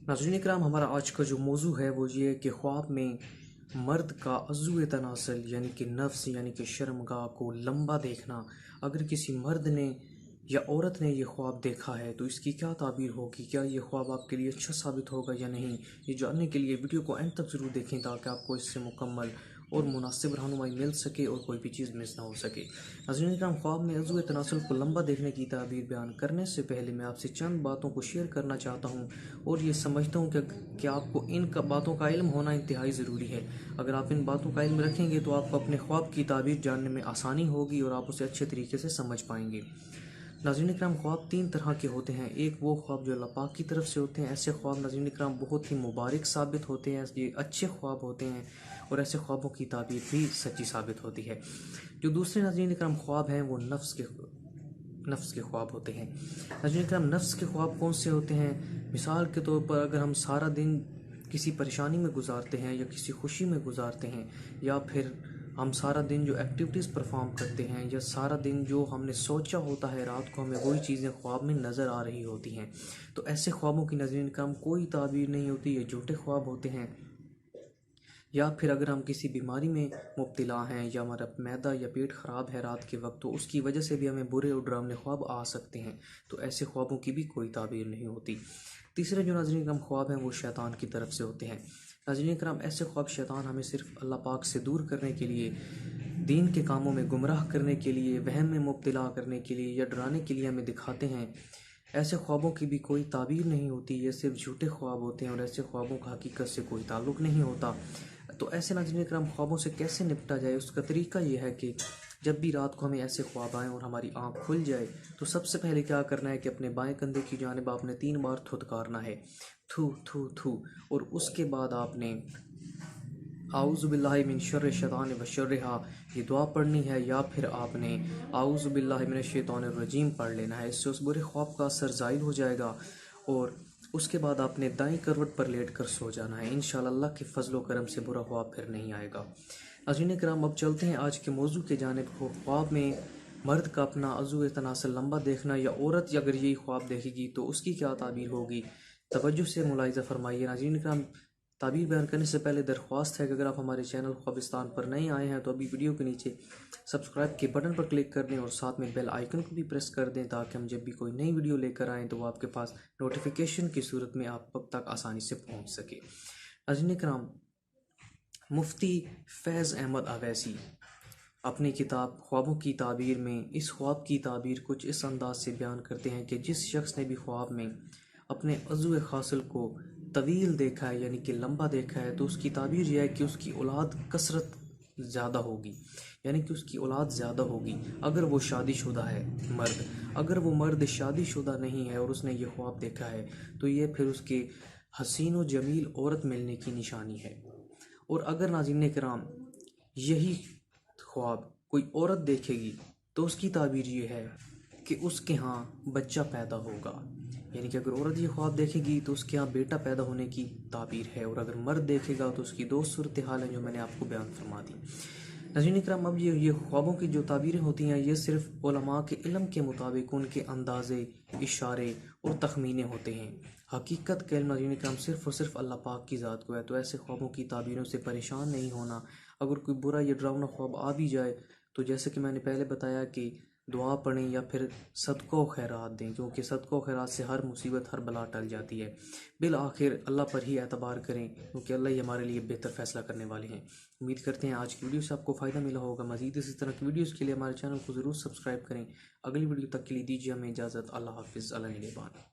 नाज़रीन इकराम, हमारा आज का जो मौजू है वो ये है कि ख्वाब में मर्द का अज़्ज़ुए तनासल यानी कि नफ्स यानी कि शर्मगाह को लंबा देखना। अगर किसी मर्द ने या औरत ने ये ख्वाब देखा है तो इसकी क्या ताबीर होगी, क्या ये ख्वाब आपके लिए अच्छा साबित होगा या नहीं, ये जानने के लिए वीडियो को एंड तक ज़रूर देखें ताकि आपको इससे मुकम्मल और मुनासिब रहनुमाई मिल सके और कोई भी चीज़ मिस ना हो सके। नाज़रीन इकराम, ख्वाब में अज़्ज़ुए तनासल को लंबा देखने की ताबीर बयान करने से पहले मैं आपसे चंद बातों को शेयर करना चाहता हूँ और ये समझता हूँ कि आपको इन बातों का इल्म होना इंतहाई ज़रूरी है। अगर आप इन बातों का इल्म रखेंगे तो आपको अपने ख्वाब की ताबीर जानने में आसानी होगी और आप उसे अच्छे तरीके से समझ पाएंगे। नाज़रीन इकराम, ख्वाब तीन तरह के होते हैं। एक वो ख्वाब जो अल्लाह पाक की तरफ से होते हैं। ऐसे ख्वाब नाज़रीन इकराम बहुत ही मुबारक साबित होते हैं, ये अच्छे ख्वाब होते हैं और ऐसे ख्वाबों की ताबीर भी सच्ची साबित होती है। जो दूसरे नाज़रीन इकराम ख्वाब हैं वो नफ्स के ख्वाब होते हैं। नाज़रीन इकराम, नफ्स के ख्वाब कौन से होते हैं? मिसाल के तौर पर अगर हम सारा दिन किसी परेशानी में गुजारते हैं या किसी खुशी में गुजारते हैं, या फिर हम सारा दिन जो एक्टिविटीज़ परफॉर्म करते हैं या सारा दिन जो हमने सोचा होता है रात को हमें वही चीज़ें ख्वाब में नज़र आ रही होती हैं, तो ऐसे ख्वाबों की नाज़रीन इकराम कोई ताबीर नहीं होती, ये झूठे ख्वाब होते हैं। या फिर अगर हम किसी बीमारी में मुब्तला हैं या हमारा मैदा या पेट ख़राब है रात के वक्त, तो उसकी वजह से भी हमें बुरे और डरावने ख्वाब आ सकते हैं, तो ऐसे ख्वाबों की भी कोई ताबीर नहीं होती। तीसरे जो नाज़रीन इकराम ख्वाब हैं वो शैतान की तरफ से होते हैं। नाज़रीन इकराम, ऐसे ख्वाब शैतान हमें सिर्फ अल्लाह पाक से दूर करने के लिए, दीन के कामों में गुमराह करने के लिए, वहम में मुब्तला करने के लिए या डराने के लिए हमें दिखाते हैं। ऐसे ख्वाबों की भी कोई ताबीर नहीं होती, ये सिर्फ झूठे ख्वाब होते हैं और ऐसे ख्वाबों का हकीकत से कोई ताल्लुक़ नहीं होता। तो ऐसे नाज़रीन इकराम ख्वाबों से कैसे निपटा जाए, उसका तरीका ये है कि जब भी रात को हमें ऐसे ख्वाब आएँ और हमारी आँख खुल जाए तो सबसे पहले क्या करना है कि अपने बाएं कंधे की जानिब आपने 3 बार थुतकारना है, थू थू थू। और उसके बाद आपने आऊज़ु बिल्लाहि मिन शर्रि शैतानि व शर्रिहा ये दुआ पढ़नी है, या फिर आपने आऊज़ु बिल्लाहि मिनश शैतानिर रजीम पढ़ लेना है। इससे उस बुरे ख्वाब का असर ज़ाइल हो जाएगा और उसके बाद आपने दाएं करवट पर लेट कर सो जाना है। इंशाअल्लाह अल्लाह के फजलो करम से बुरा ख्वाब फिर नहीं आएगा। नाज़रीन किराम, अब चलते हैं आज के मौजू के जानिब। ख्वाब में मर्द का अपना अज़्ज़ुए तनासल लंबा देखना, या औरत अगर यही ख्वाब देखेगी तो उसकी क्या ताबीर होगी, तवज्जो से मुलाहिज़ा फरमाइए। नाज़रीन किराम, ताबीर बयान करने से पहले दरख्वास्त है कि अगर आप हमारे चैनल ख्वाबिस्तान पर नए आए हैं तो अभी वीडियो के नीचे सब्सक्राइब के बटन पर क्लिक कर दें और साथ में बेल आइकन को भी प्रेस कर दें ताकि हम जब भी कोई नई वीडियो लेकर आएँ तो वो आपके पास नोटिफिकेशन की सूरत में आप अब तक आसानी से पहुंच सके। नाज़रीन किराम, मुफ्ती फैज़ अहमद अवैसी अपनी किताब ख्वाबों की ताबीर में इस ख्वाब की ताबीर कुछ इस अंदाज से बयान करते हैं कि जिस शख्स ने भी ख्वाब में अपने अज़्ज़ुए खासिल को तवील देखा है यानी कि लंबा देखा है, तो उसकी ताबीर यह है कि उसकी औलाद कसरत ज़्यादा होगी, यानी कि उसकी औलाद ज़्यादा होगी अगर वो शादीशुदा है मर्द। अगर वो मर्द शादीशुदा नहीं है और उसने ये ख्वाब देखा है तो ये फिर उसके हसीन व जमील औरत मिलने की निशानी है। और अगर नाज़रीन किराम यही ख्वाब कोई औरत देखेगी तो उसकी ताबीर ये है कि उसके यहाँ बच्चा पैदा होगा, यानी कि अगर औरत ये ख्वाब देखेगी तो उसके यहाँ बेटा पैदा होने की ताबीर है, और अगर मर्द देखेगा तो उसकी दो सूरत हाल हैं जो मैंने आपको बयान फरमा दी। नाज़रीन इकराम, अब ये ख्वाबों की जो ताबीरें होती हैं ये सिर्फ उलमा के इल्म के मुताबिक उनके अंदाज़े, इशारे और तखमीने होते हैं। हकीकत के इल्म नाज़रीन इकराम सिर्फ़ और सिर्फ अल्लाह पाक की ज़ात को है। तो ऐसे ख्वाबों की ताबीरों से परेशान नहीं होना। अगर कोई बुरा या डरावना ख्वाब आ भी जाए तो जैसे कि मैंने पहले बताया कि दुआ पढ़ें या फिर सदका व खैरात दें, क्योंकि सदका व खैरात से हर मुसीबत हर बला टल जाती है। बिल आखिर अल्लाह पर ही एतबार करें क्योंकि अल्लाह ही हमारे लिए बेहतर फ़ैसला करने वाले हैं। उम्मीद करते हैं आज की वीडियो से आपको फ़ायदा मिला होगा। मज़ीद इसी तरह की वीडियोज़ के लिए हमारे चैनल को ज़रूर सब्सक्राइब करें। अगली वीडियो तक के लिए दीजिए हमें इजाज़त। अल्लाह हाफ़िज़। अल्लाह निगहबान।